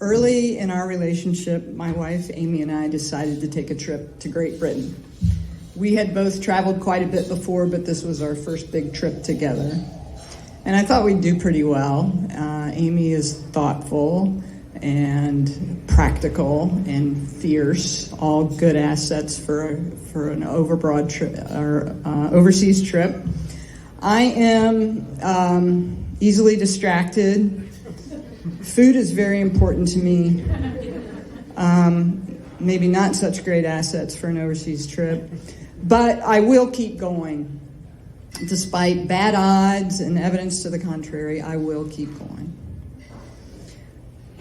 Early in our relationship, my wife, Amy, and I decided to take a trip to Great Britain. We had both traveled quite a bit before, but this was our first big trip together. And I thought we'd do pretty well. Amy is thoughtful and practical and fierce, all good assets for an overseas trip. I am easily distracted. Food is very important to me. Maybe not such great assets for an overseas trip, but I will keep going. Despite bad odds and evidence to the contrary, I will keep going.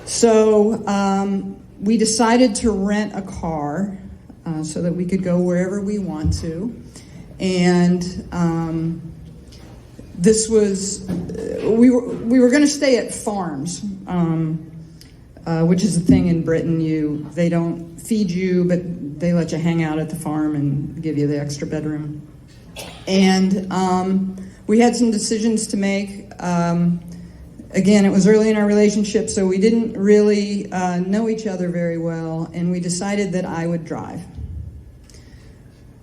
So we decided to rent a car so that we could go wherever we want to. And this was, we were going to stay at farms, which is a thing in Britain. They don't feed you, but they let you hang out at the farm and give you the extra bedroom. And we had some decisions to make. Again, it was early in our relationship, so we didn't really know each other very well, and we decided that I would drive.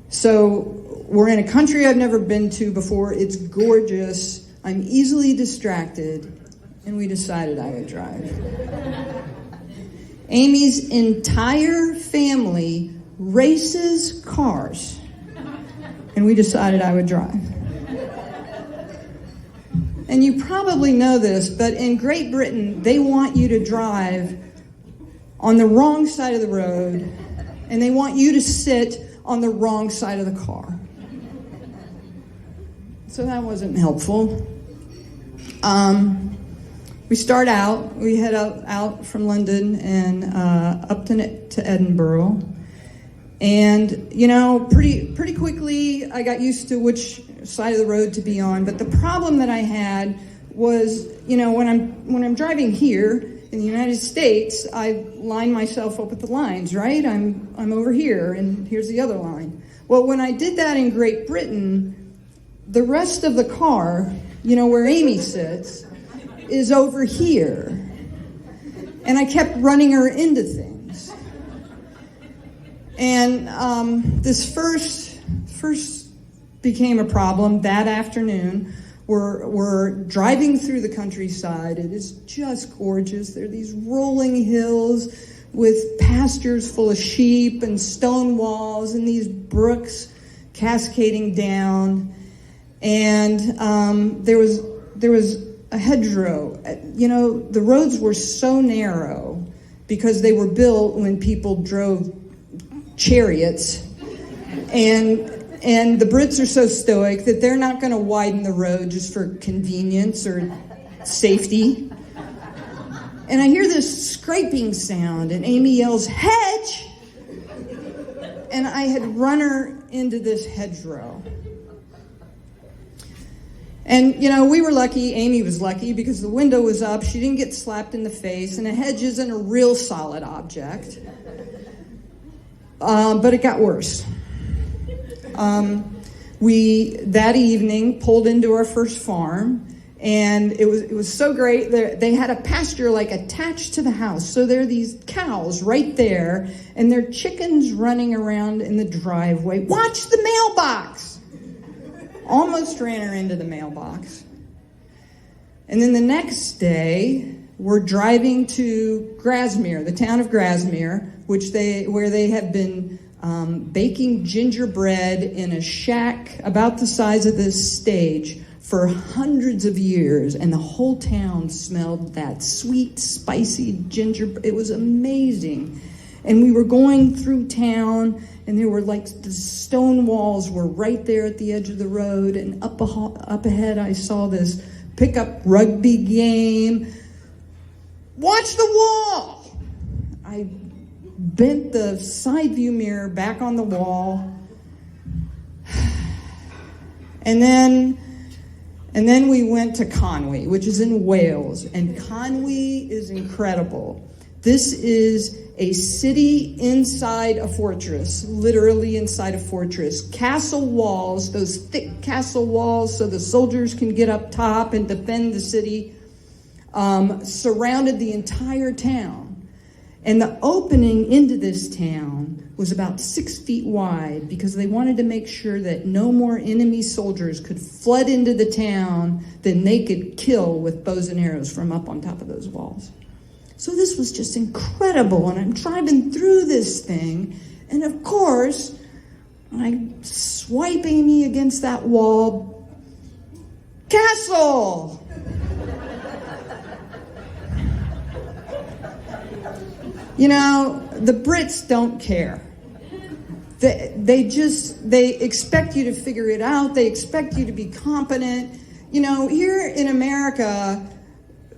So we're in a country I've never been to before. It's gorgeous. I'm easily distracted, and we decided I would drive. Amy's entire family races cars, and we decided I would drive. And you probably know this, but in Great Britain, they want you to drive on the wrong side of the road, and they want you to sit on the wrong side of the car. So that wasn't helpful. We start out, we head out from London and up to Edinburgh. And, pretty quickly I got used to which side of the road to be on. But the problem that I had was, when I'm driving here in the United States, I line myself up with the lines, right? I'm over here, and here's the other line. Well, when I did that in Great Britain, the rest of the car, where Amy sits, is over here. And I kept running her into things. And this first became a problem that afternoon. We're driving through the countryside. It is just gorgeous. There are these rolling hills with pastures full of sheep and stone walls and these brooks cascading down. And there was a hedgerow. The roads were so narrow because they were built when people drove chariots, and the Brits are so stoic that they're not going to widen the road just for convenience or safety. And I hear this scraping sound, and Amy yells, "Hedge!" And I had run her into this hedgerow. And, we were lucky, Amy was lucky, because the window was up, she didn't get slapped in the face, and a hedge isn't a real solid object. But it got worse. We, that evening, pulled into our first farm, and it was so great. They had a pasture attached to the house, so there are these cows right there, and there are chickens running around in the driveway. Watch the mailbox! Almost ran her into the mailbox. And then the next day, we're driving to Grasmere, the town of Grasmere, where they have been baking gingerbread in a shack about the size of this stage for hundreds of years, and the whole town smelled that sweet, spicy gingerbread. It was amazing. And we were going through town, and there were the stone walls were right there at the edge of the road, and up ahead I saw this pickup rugby game. Watch the wall! I bent the side view mirror back on the wall. And then we went to Conwy, which is in Wales, and Conwy is incredible. This is a city inside a fortress, literally inside a fortress. Castle walls, those thick castle walls so the soldiers can get up top and defend the city, surrounded the entire town. And the opening into this town was about 6 feet wide because they wanted to make sure that no more enemy soldiers could flood into the town than they could kill with bows and arrows from up on top of those walls. So this was just incredible, and I'm driving through this thing, and of course, I swipe Amy against that wall. Castle! You know, the Brits don't care. They expect you to figure it out. They expect you to be competent. You know, here in America,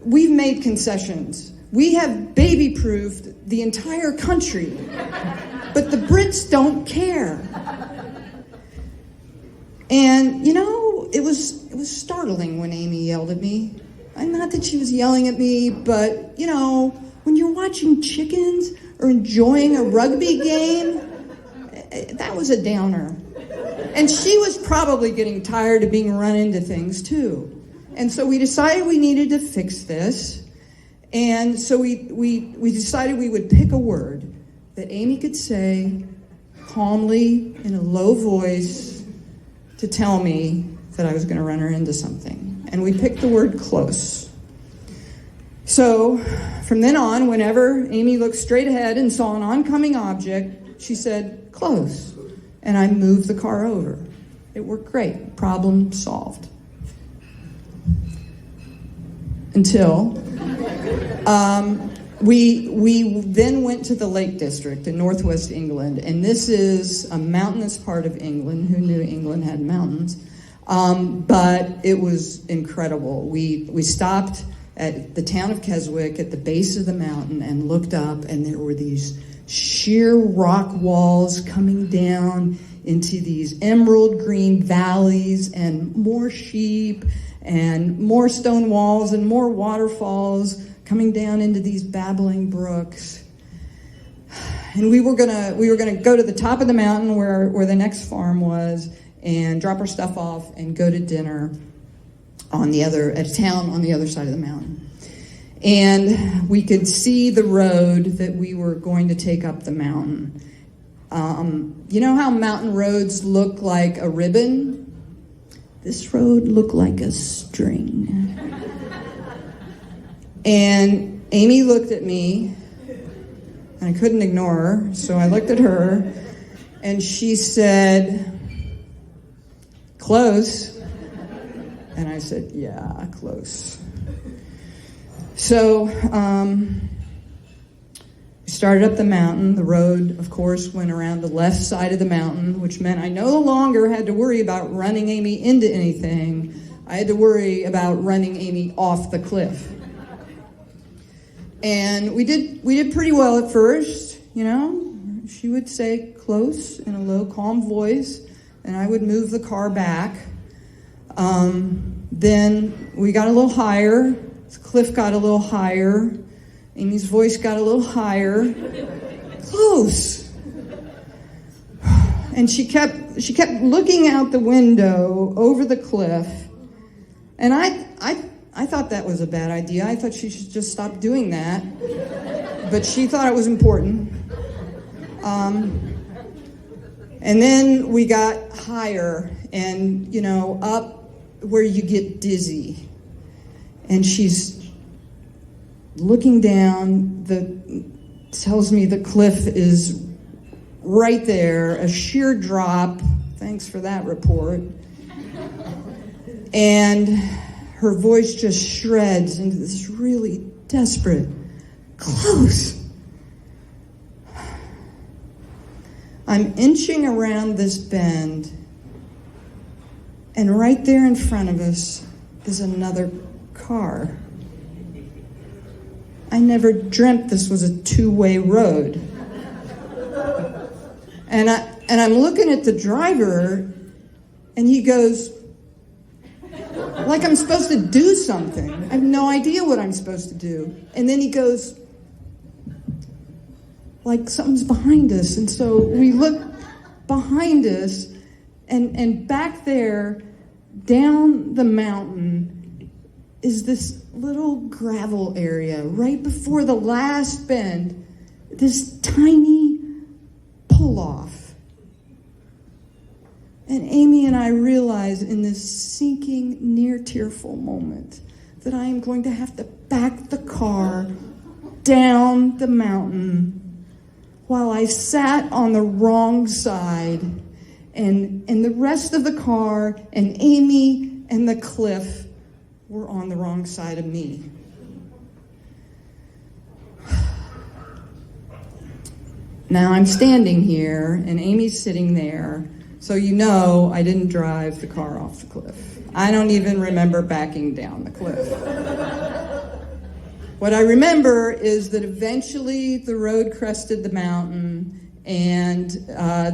we've made concessions. We have baby-proofed the entire country. But the Brits don't care. And, you know, it was startling when Amy yelled at me. Not that she was yelling at me, but, you know, when you're watching chickens or enjoying a rugby game, that was a downer. And she was probably getting tired of being run into things too. And so we decided we needed to fix this. And so we decided we would pick a word that Amy could say calmly in a low voice to tell me that I was going to run her into something. And we picked the word close. So from then on, whenever Amy looked straight ahead and saw an oncoming object, she said, close. And I moved the car over. It worked great. Problem solved. Until we then went to the Lake District in northwest England. And this is a mountainous part of England. Who knew England had mountains? But it was incredible. We stopped at the town of Keswick at the base of the mountain and looked up, and there were these sheer rock walls coming down into these emerald green valleys, and more sheep and more stone walls and more waterfalls coming down into these babbling brooks. And we were gonna go to the top of the mountain where the next farm was and drop our stuff off and go to dinner at a town on the other side of the mountain. And we could see the road that we were going to take up the mountain. You know how mountain roads look like a ribbon? This road looked like a string. And Amy looked at me, and I couldn't ignore her, so I looked at her, and she said, close. And I said, yeah, close. So we started up the mountain. The road, of course, went around the left side of the mountain, which meant I no longer had to worry about running Amy into anything. I had to worry about running Amy off the cliff. And we did pretty well at first, you know. She would say close in a low, calm voice, and I would move the car back. Then we got a little higher. The cliff got a little higher. Amy's voice got a little higher. Close. And she kept looking out the window over the cliff. And I thought that was a bad idea. I thought she should just stop doing that. But she thought it was important. And then we got higher and, you know, up where you get dizzy. And she's looking down, tells me the cliff is right there, a sheer drop. Thanks for that report. And her voice just shreds into this really desperate, close. I'm inching around this bend, and right there in front of us is another car. I never dreamt this was a two-way road. And I'm looking at the driver, and he goes, like I'm supposed to do something. I have no idea what I'm supposed to do. And then he goes, like something's behind us. And so we look behind us, and back there, down the mountain, is this little gravel area right before the last bend. this tiny pull-off. And Amy and I realized in this sinking, near-tearful moment that I am going to have to back the car down the mountain while I sat on the wrong side, and the rest of the car and Amy and the cliff were on the wrong side of me. Now I'm standing here and Amy's sitting there, so you know I didn't drive the car off the cliff. I don't even remember backing down the cliff. What I remember is that eventually the road crested the mountain, and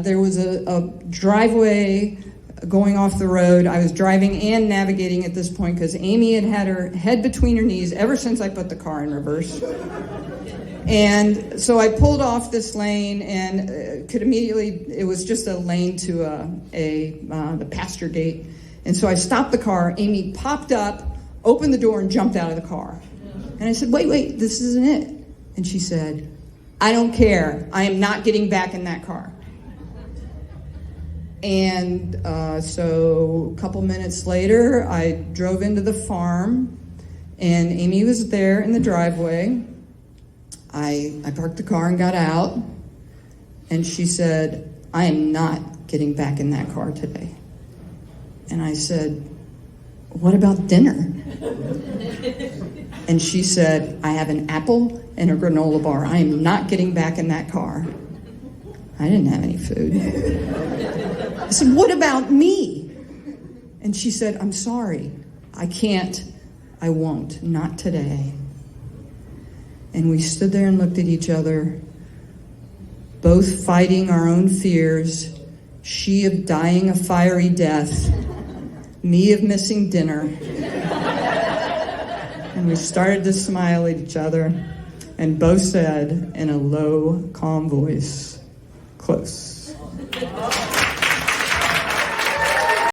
there was a driveway going off the road. I was driving and navigating at this point because Amy had had her head between her knees ever since I put the car in reverse. And so I pulled off this lane and could immediately, it was just a lane to the pasture gate. And so I stopped the car. Amy popped up, opened the door, and jumped out of the car. And I said, wait, this isn't it. And she said, I don't care. I am not getting back in that car. And so a couple minutes later, I drove into the farm, and Amy was there in the driveway. I parked the car and got out, and she said, I am not getting back in that car today. And I said, what about dinner? And she said, I have an apple and a granola bar. I am not getting back in that car. I didn't have any food. I said, what about me? And she said, I'm sorry. I can't. I won't. Not today. And we stood there and looked at each other, both fighting our own fears, she of dying a fiery death, me of missing dinner. And we started to smile at each other, and both said in a low, calm voice, close.